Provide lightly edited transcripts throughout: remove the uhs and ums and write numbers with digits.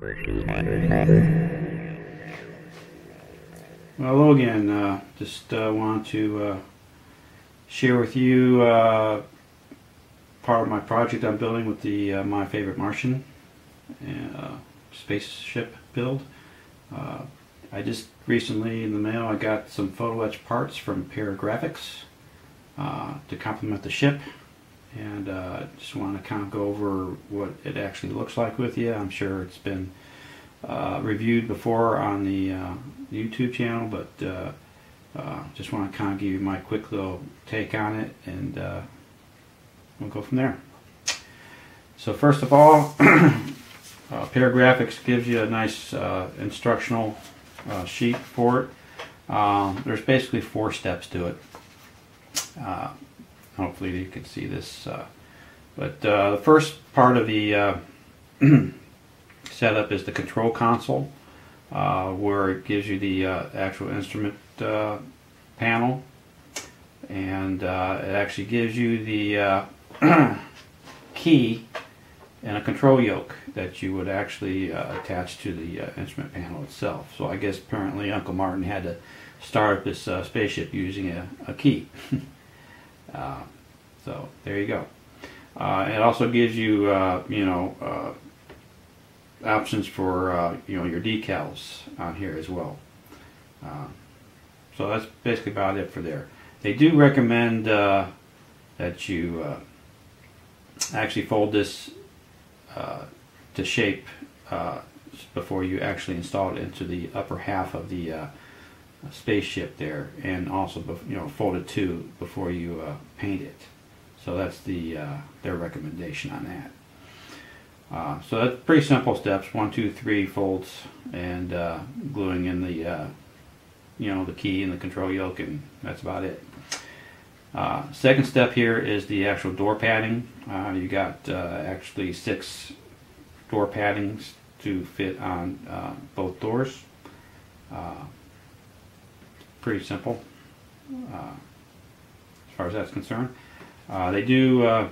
Well, hello again. Just want to share with you part of my project I'm building with the My Favorite Martian spaceship build. I just recently in the mail I got some photo etch parts from Graphics to complement the ship, and just want to kind of go over what it actually looks like with you. I'm sure it's been reviewed before on the YouTube channel, but just want to kind of give you my quick little take on it, and we'll go from there. So first of all, Graphics gives you a nice instructional sheet for it. There's basically 4 steps to it. Hopefully you can see this, but the first part of the setup is the control console, where it gives you the actual instrument panel, and it actually gives you the key and a control yoke that you would actually attach to the instrument panel itself. So I guess apparently Uncle Martin had to start up this spaceship using a key. So there you go. It also gives you options for your decals on here as well. So that's basically about it for there. They do recommend that you actually fold this to shape before you actually install it into the upper half of the spaceship there, and also fold it too before you paint it. So that's their recommendation on that. So that's pretty simple steps: 1, 2, 3 folds, and gluing in the the key and the control yoke, and that's about it. Second step here is the actual door padding. You got actually 6 door paddings to fit on both doors. Pretty simple as far as that's concerned. They do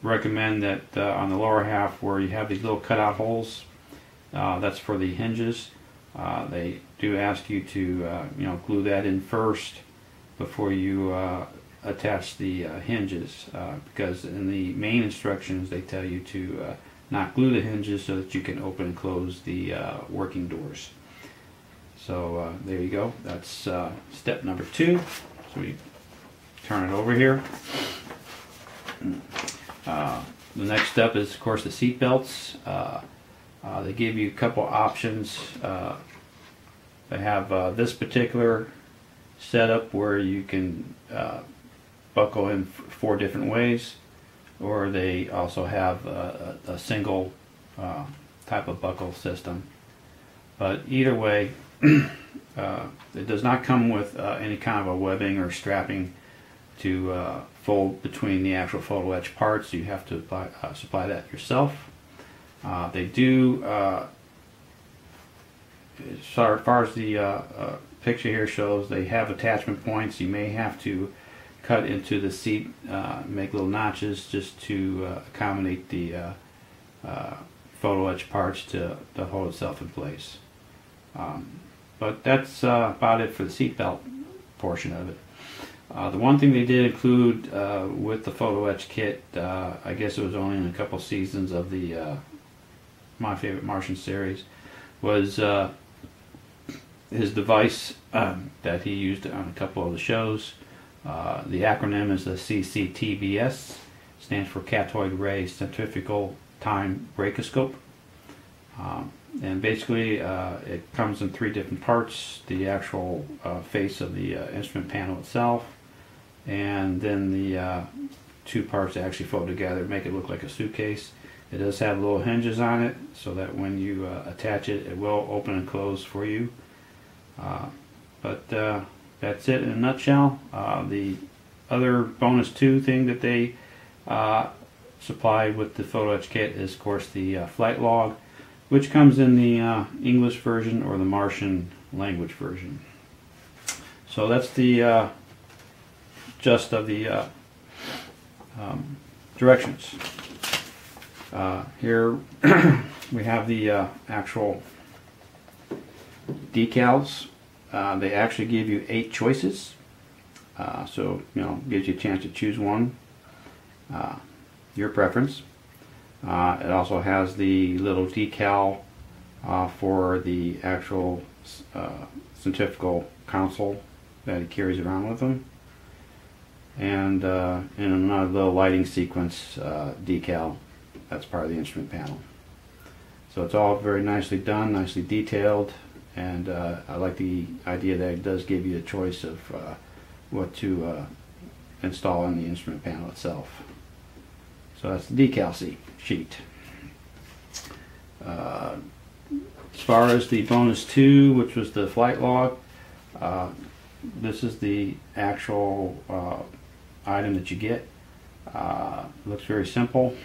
recommend that on the lower half where you have these little cutout holes, that's for the hinges. They do ask you to glue that in first before you attach the hinges, because in the main instructions they tell you to not glue the hinges so that you can open and close the working doors. So there you go. That's step number 2. So we turn it over here. The next step is, of course, the seat belts. They give you a couple options. They have this particular setup where you can buckle in 4 different ways, or they also have a single type of buckle system. But either way, it does not come with any kind of a webbing or strapping to fold between the actual photo etch parts. You have to supply that yourself. They do, as far as the picture here shows, they have attachment points. You may have to cut into the seat, make little notches just to accommodate the photo etch parts to hold itself in place. But that's about it for the seat belt portion of it. The one thing they did include with the photo etch kit, I guess it was only in a couple seasons of the My Favorite Martian series, was his device that he used on a couple of the shows. The acronym is the CCTBS, stands for Catoid Ray Centrifugal Time Brachyscope. And basically it comes in 3 different parts: the actual face of the instrument panel itself, and then the 2 parts that actually fold together to make it look like a suitcase. It does have little hinges on it so that when you attach it, it will open and close for you. But that's it in a nutshell. The other bonus 2 thing that they supplied with the photo etch kit is, of course, the flight log, which comes in the English version or the Martian language version. So that's the gist of the directions. Here we have the actual decals. They actually give you 8 choices, so gives you a chance to choose one, your preference. It also has the little decal for the actual centrifugal console that he carries around with him, and another little lighting sequence decal that's part of the instrument panel. So it's all very nicely done, nicely detailed, and I like the idea that it does give you a choice of what to install in the instrument panel itself. So that's the decal sheet. As far as the bonus 2, which was the flight log, this is the actual item that you get. Looks very simple.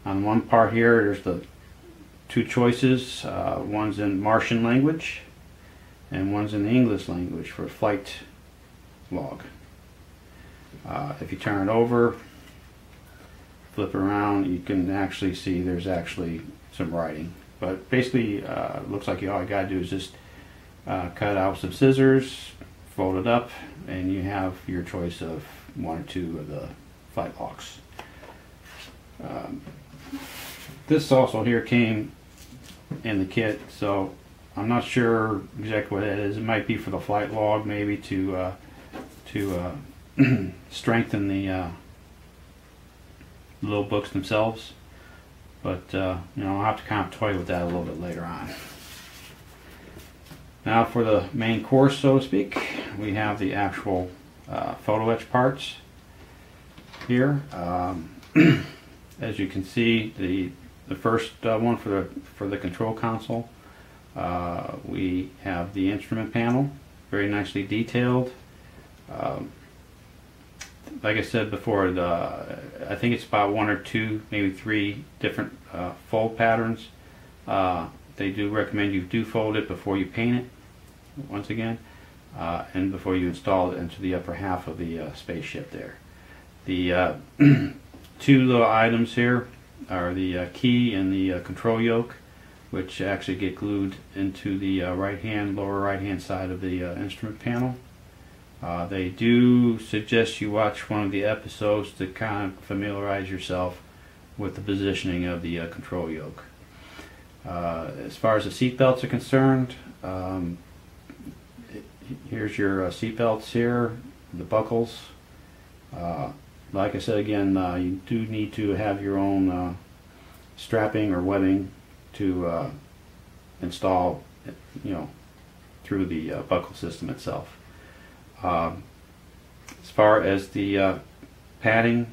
On one part here, there's the 2 choices. One's in Martian language and one's in the English language for flight log. If you turn it over, flip it around, you can actually see there's actually some writing. But basically, it looks like all you gotta do is just cut out some scissors, fold it up, and you have your choice of 1 or 2 of the flight logs. This also here came in the kit, so I'm not sure exactly what it is. It might be for the flight log, maybe to strengthen the little books themselves. But I'll have to kind of toy with that a little bit later on. Now for the main course, so to speak, we have the actual photo etch parts here. As you can see, the first one for the control console, we have the instrument panel, very nicely detailed. Like I said before, I think it's about 1 or 2, maybe 3 different fold patterns. They do recommend you do fold it before you paint it, once again, and before you install it into the upper half of the spaceship there. The 2 little items here are the key and the control yoke, which actually get glued into the lower right hand side of the instrument panel. They do suggest you watch one of the episodes to kind of familiarize yourself with the positioning of the control yoke. As far as the seat belts are concerned, here's your seat belts here, the buckles. Like I said again, you do need to have your own strapping or webbing to install, through the buckle system itself. As far as the padding,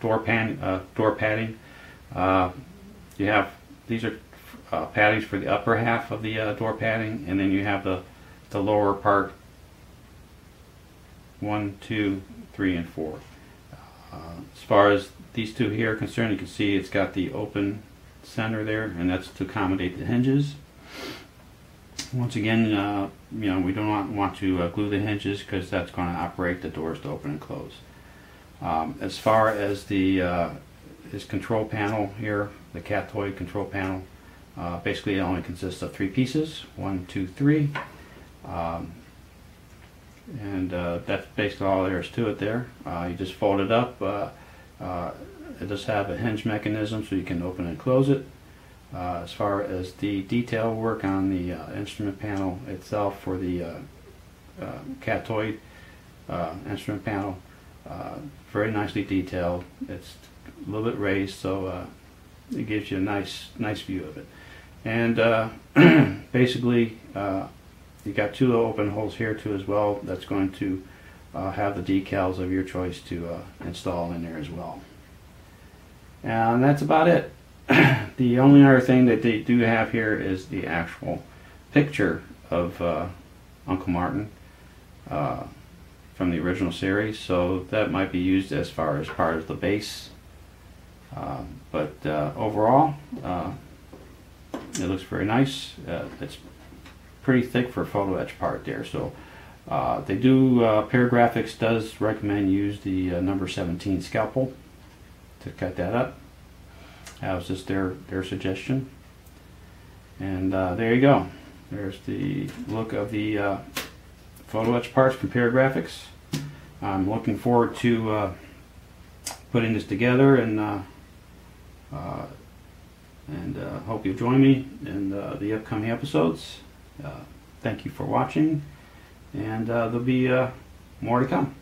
door padding, you have these are paddings for the upper half of the door padding, and then you have the lower part 1, 2, 3, and 4. As far as these 2 here are concerned, you can see it's got the open center there, and that's to accommodate the hinges. Once again, we don't want to glue the hinges because that's going to operate the doors to open and close. As far as this control panel here, the catoid control panel, basically it only consists of 3 pieces, 1, 2, 3. And that's basically all there is to it there. You just fold it up. It does have a hinge mechanism so you can open and close it. As far as the detail work on the instrument panel itself for the catoid instrument panel, very nicely detailed. It's a little bit raised, so it gives you a nice view of it. And basically, you got 2 little open holes here too as well. That's going to have the decals of your choice to install in there as well. And that's about it. The only other thing that they do have here is the actual picture of Uncle Martin from the original series, so that might be used as far as part of the base. But overall, it looks very nice. It's pretty thick for a photo etch part there, so they do Paragraphics does recommend use the number 17 scalpel to cut that up. That was just their suggestion. And there you go. There's the look of the Photo Etch parts, compare graphics. I'm looking forward to putting this together, and hope you'll join me in the upcoming episodes. Thank you for watching, and there'll be more to come.